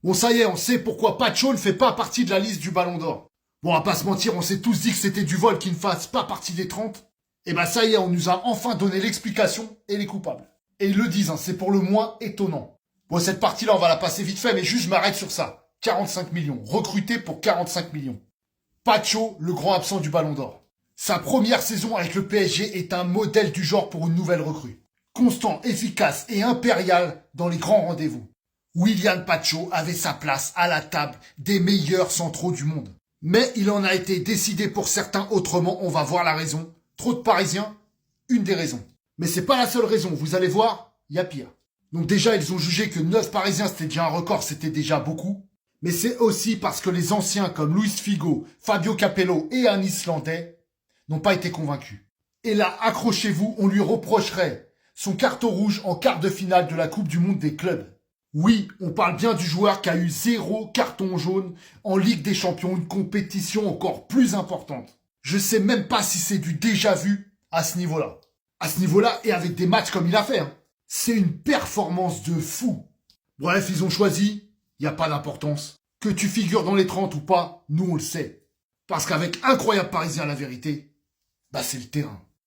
Bon, ça y est, on sait pourquoi Pacho ne fait pas partie de la liste du Ballon d'Or. Bon, on va pas se mentir, on s'est tous dit que c'était du vol qui ne fasse pas partie des 30. Et bah ça y est, on nous a enfin donné l'explication et les coupables. Et ils le disent, hein, c'est pour le moins étonnant. Bon, cette partie-là, on va la passer vite fait, mais juste je m'arrête sur ça. 45 millions, recruté pour 45 millions. Pacho, le grand absent du Ballon d'Or. Sa première saison avec le PSG est un modèle du genre pour une nouvelle recrue. Constant, efficace et impérial dans les grands rendez-vous. William Pacho avait sa place à la table des meilleurs centraux du monde. Mais il en a été décidé pour certains autrement, on va voir la raison. Trop de Parisiens, une des raisons. Mais c'est pas la seule raison, vous allez voir, il y a pire. Donc déjà, ils ont jugé que 9 Parisiens, c'était déjà un record, c'était déjà beaucoup. Mais c'est aussi parce que les anciens comme Luis Figo, Fabio Capello et un Islandais n'ont pas été convaincus. Et là, accrochez-vous, on lui reprocherait son carton rouge en quart de finale de la Coupe du Monde des clubs. Oui, on parle bien du joueur qui a eu 0 carton jaune en Ligue des Champions, une compétition encore plus importante. Je sais même pas si c'est du déjà vu à ce niveau-là. À ce niveau-là et avec des matchs comme il a fait. Hein. C'est une performance de fou. Bref, ils ont choisi, il n'y a pas d'importance. Que tu figures dans les 30 ou pas, nous on le sait. Parce qu'avec Incroyable Parisien, la vérité, bah c'est le terrain.